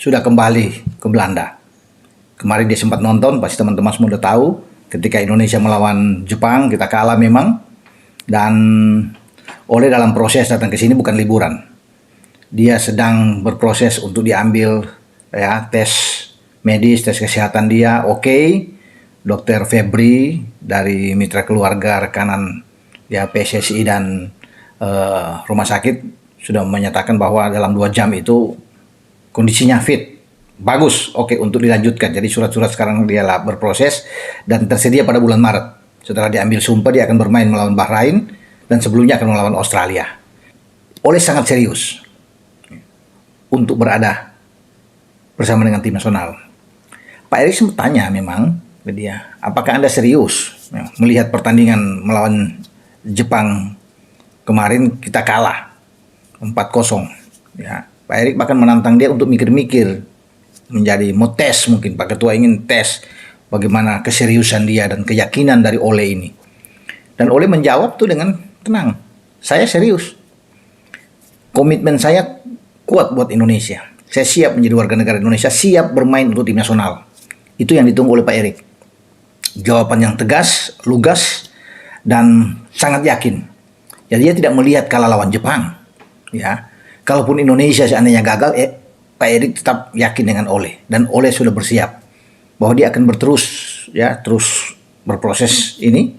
sudah kembali ke Belanda. Kemarin dia sempat nonton, pasti teman-teman semua udah tahu, ketika Indonesia melawan Jepang, kita kalah memang. Dan Ole dalam proses datang ke sini bukan liburan. Dia sedang berproses untuk diambil ya tes medis, tes kesehatan dia. Oke. Dokter Febri dari mitra keluarga rekanan ya PSSI dan rumah sakit sudah menyatakan bahwa dalam 2 jam itu kondisinya fit, bagus, oke untuk dilanjutkan. Jadi surat-surat sekarang dia berproses dan tersedia pada bulan Maret. Setelah diambil sumpah dia akan bermain melawan Bahrain dan sebelumnya akan melawan Australia. Ole sangat serius untuk berada bersama dengan tim nasional. Pak Erik sempat tanya memang ke dia, apakah Anda serius melihat pertandingan melawan Jepang kemarin kita kalah 4-0 ya. Pak Erik bahkan menantang dia untuk mikir-mikir, menjadi mau tes, mungkin Pak Ketua ingin tes bagaimana keseriusan dia dan keyakinan dari Ole ini. Dan Ole menjawab tuh dengan tenang, saya serius, komitmen saya kuat buat Indonesia, saya siap menjadi warga negara Indonesia, siap bermain untuk tim nasional. Itu yang ditunggu oleh Pak Erik. Jawaban yang tegas, lugas, dan sangat yakin. Jadi dia tidak melihat kalah lawan Jepang. Ya, kalaupun Indonesia seandainya gagal, Pak Erik tetap yakin dengan Ole, dan Ole sudah bersiap bahwa dia akan terus berproses ini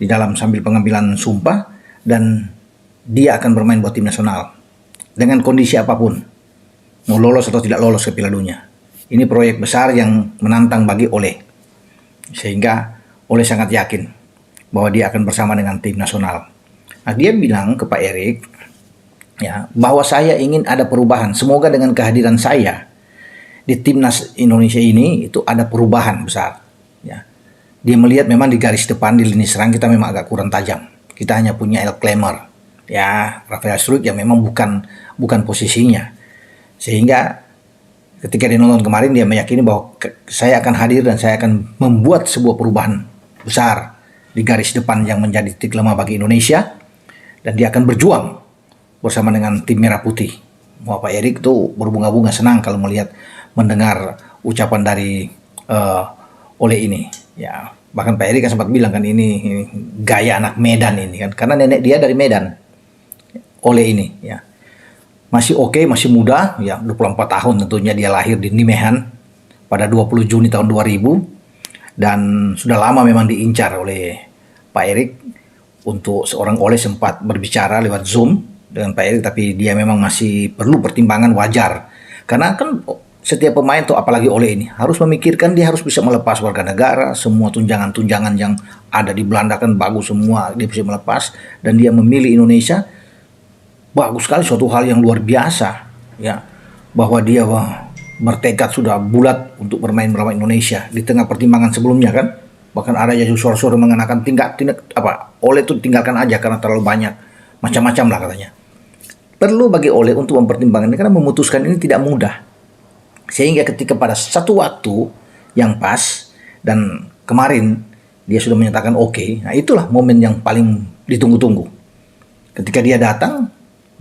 di dalam sambil pengambilan sumpah, dan dia akan bermain buat tim nasional dengan kondisi apapun, mau lolos atau tidak lolos ke Piala Dunia. Ini proyek besar yang menantang bagi Ole, sehingga Ole sangat yakin bahwa dia akan bersama dengan tim nasional. Nah, dia bilang ke Pak Erik ya, bahwa saya ingin ada perubahan. Semoga dengan kehadiran saya di timnas Indonesia ini itu ada perubahan besar. Ya. Dia melihat memang di garis depan di lini serang kita memang agak kurang tajam. Kita hanya punya El Klemer, ya Rafael Struijk yang memang bukan posisinya. Sehingga ketika dia nonton kemarin dia meyakini bahwa saya akan hadir dan saya akan membuat sebuah perubahan besar di garis depan yang menjadi titik lemah bagi Indonesia, dan dia akan berjuang bersama dengan tim merah putih. Pak Erik tuh berbunga-bunga senang kalau mendengar ucapan dari Ole ini. Ya, bahkan Pak Erik kan sempat bilang kan ini gaya anak Medan ini kan, karena nenek dia dari Medan. Ole ini ya. Masih oke, masih muda, ya 24 tahun tentunya, dia lahir di Nijmegen pada 20 Juni tahun 2000 dan sudah lama memang diincar oleh Pak Erik untuk seorang Ole sempat berbicara lewat Zoom dengan Pak Erik, tapi dia memang masih perlu pertimbangan wajar. Karena kan setiap pemain tuh apalagi Ole ini harus memikirkan dia harus bisa melepas warga negara, semua tunjangan-tunjangan yang ada di Belanda kan bagus semua, dia bisa melepas dan dia memilih Indonesia. Bagus sekali, suatu hal yang luar biasa ya, bahwa dia bertekad sudah bulat untuk bermain melawan Indonesia di tengah pertimbangan sebelumnya kan. Bahkan ada yang suara-suara mengenakan Ole itu tinggalkan aja karena terlalu banyak macam-macam lah katanya. Perlu bagi Ole untuk mempertimbangkan ini karena memutuskan ini tidak mudah. Sehingga ketika pada satu waktu yang pas dan kemarin dia sudah menyatakan oke, nah itulah momen yang paling ditunggu-tunggu. Ketika dia datang,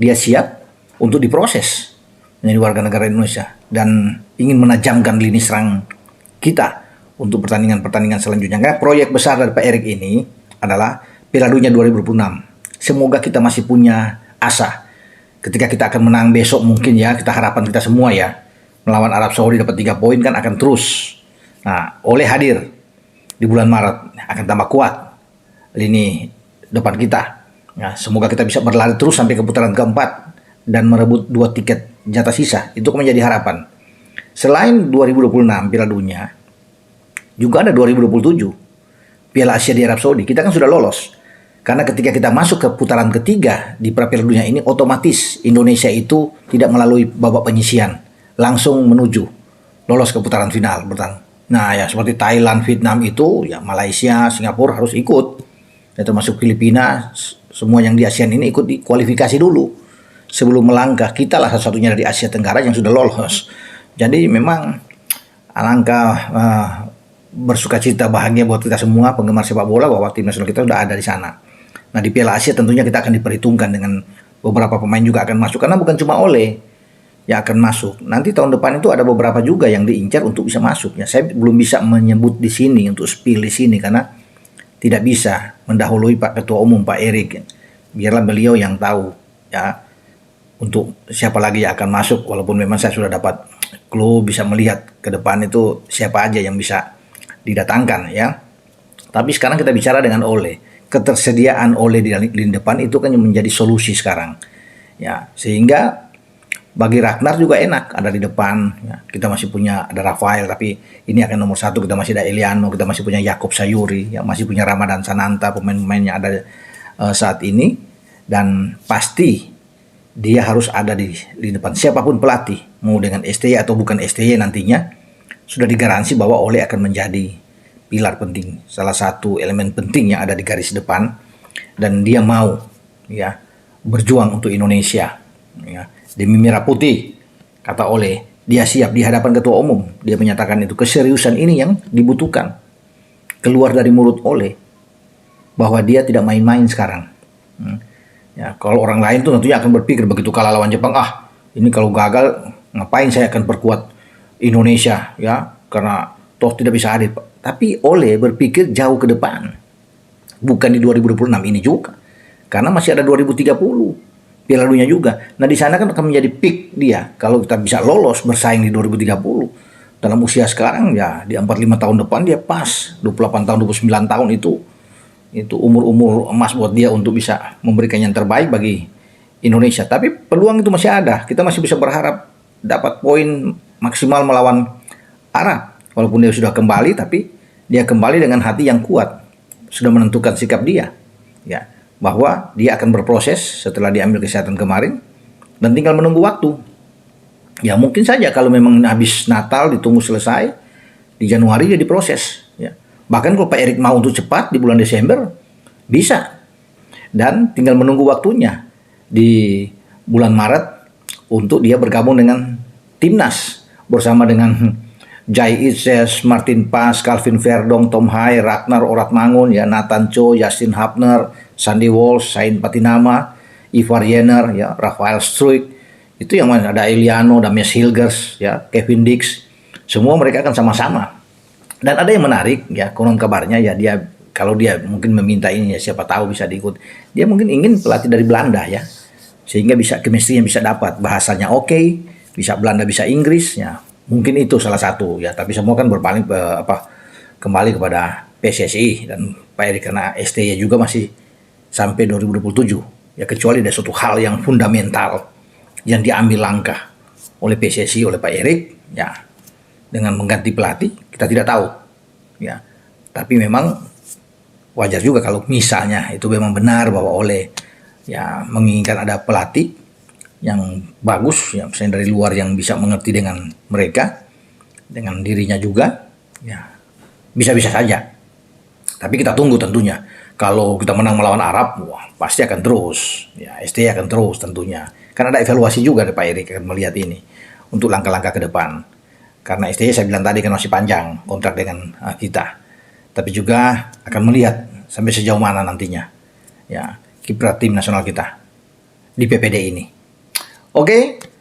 dia siap untuk diproses menjadi warga negara Indonesia dan ingin menajamkan lini serang kita untuk pertandingan-pertandingan selanjutnya. Karena proyek besar dari Pak Erik ini adalah Piala Dunia 2026. Semoga kita masih punya asa. Ketika kita akan menang besok mungkin ya, kita harapan kita semua ya, melawan Arab Saudi dapat 3 poin kan akan terus. Nah, Ole hadir di bulan Maret akan tambah kuat lini depan kita. Ya, semoga kita bisa berlari terus sampai ke putaran keempat dan merebut 2 tiket jatah sisa. Itu menjadi harapan. Selain 2026 Piala Dunia, juga ada 2027 Piala Asia di Arab Saudi. Kita kan sudah lolos. Karena ketika kita masuk ke putaran ketiga di Piala Dunia ini, otomatis Indonesia itu tidak melalui babak penyisihan, langsung menuju lolos ke putaran final bertang. Nah ya seperti Thailand, Vietnam itu, ya Malaysia, Singapura harus ikut. Ya, termasuk Filipina, semua yang di ASEAN ini ikut di kualifikasi dulu sebelum melangkah. Kita lah satu-satunya dari Asia Tenggara yang sudah lolos. Jadi memang alangkah bersukacita bahagia buat kita semua penggemar sepak bola bahwa tim nasional kita sudah ada di sana. Nah di Piala Asia tentunya kita akan diperhitungkan dengan beberapa pemain juga akan masuk karena bukan cuma Ole yang akan masuk. Nanti tahun depan itu ada beberapa juga yang diincar untuk bisa masuk. Ya, saya belum bisa menyebut di sini untuk spill di sini karena tidak bisa mendahului Pak Ketua Umum Pak Erik. Biarlah beliau yang tahu ya untuk siapa lagi yang akan masuk. Walaupun memang saya sudah dapat clue, bisa melihat ke depan itu siapa aja yang bisa didatangkan ya. Tapi sekarang kita bicara dengan Ole. Ketersediaan Ole di lini depan itu kan yang menjadi solusi sekarang. Ya, sehingga bagi Ragnar juga enak ada di depan. Ya, kita masih punya ada Rafael, tapi ini akan nomor satu. Kita masih ada Eliano, kita masih punya Yakob Sayuri, yang masih punya Ramadan Sananta, pemain-pemain yang ada saat ini. Dan pasti dia harus ada di depan. Siapapun pelatih, mau dengan STY atau bukan STY nantinya, sudah digaransi bahwa Ole akan menjadi pilar penting, salah satu elemen penting yang ada di garis depan. Dan dia mau ya berjuang untuk Indonesia. Ya. Demi merah putih, kata Ole, dia siap di hadapan Ketua Umum. Dia menyatakan itu keseriusan ini yang dibutuhkan. Keluar dari mulut Ole bahwa dia tidak main-main sekarang. Ya, kalau orang lain tuh tentunya akan berpikir begitu kalah lawan Jepang, ini kalau gagal ngapain saya akan perkuat Indonesia ya, karena toh tidak bisa hadir. Tapi Ole berpikir jauh ke depan. Bukan di 2026 ini juga. Karena masih ada 2030. Piala Dunia juga. Nah di sana kan akan menjadi peak dia. Kalau kita bisa lolos bersaing di 2030. Dalam usia sekarang ya di 45 tahun depan dia pas. 28 tahun, 29 tahun itu umur-umur emas buat dia untuk bisa memberikan yang terbaik bagi Indonesia. Tapi peluang itu masih ada. Kita masih bisa berharap dapat poin maksimal melawan Arab. Walaupun dia sudah kembali, tapi dia kembali dengan hati yang kuat. Sudah menentukan sikap dia. Ya. Bahwa dia akan berproses setelah diambil kesehatan kemarin dan tinggal menunggu waktu. Ya mungkin saja kalau memang habis Natal ditunggu selesai di Januari dia diproses. Ya. Bahkan kalau Pak Erik mau untuk cepat di bulan Desember bisa. Dan tinggal menunggu waktunya di bulan Maret untuk dia bergabung dengan timnas bersama dengan Jai Itzes, Martin Pas, Calvin Verdong, Tom Hai, Ragnar Oratmangun, ya Nathan Cho, Justin Hapner, Sandy Walsh, Sain Patinama, Ivar Jenner, ya Rafael Struik, itu yang mana ada Eliano, Damias Hilgers, ya Kevin Dix, semua mereka akan sama-sama. Dan ada yang menarik, ya konon kabarnya ya dia kalau dia mungkin meminta ini ya siapa tahu bisa diikut. Dia mungkin ingin pelatih dari Belanda ya, sehingga bisa chemistry yang bisa dapat, bahasanya oke, bisa Belanda bisa Inggris, ya. Mungkin itu salah satu ya, tapi semua kan berpaling kembali kepada PSSI dan Pak Erik karena STY juga masih sampai 2027 ya, kecuali ada suatu hal yang fundamental yang diambil langkah oleh PSSI oleh Pak Erik ya dengan mengganti pelatih, kita tidak tahu ya. Tapi memang wajar juga kalau misalnya itu memang benar bahwa Ole ya menginginkan ada pelatih yang bagus ya, misalnya dari luar yang bisa mengerti dengan mereka, dengan dirinya juga ya, bisa-bisa saja. Tapi kita tunggu tentunya. Kalau kita menang melawan Arab, wah pasti akan terus ya, STY akan terus tentunya. Karena ada evaluasi juga dari Pak Erik akan melihat ini untuk langkah-langkah ke depan. Karena STY saya bilang tadi kan masih panjang kontrak dengan kita. Tapi juga akan melihat sampai sejauh mana nantinya ya kiprah tim nasional kita di PPD ini. Oke,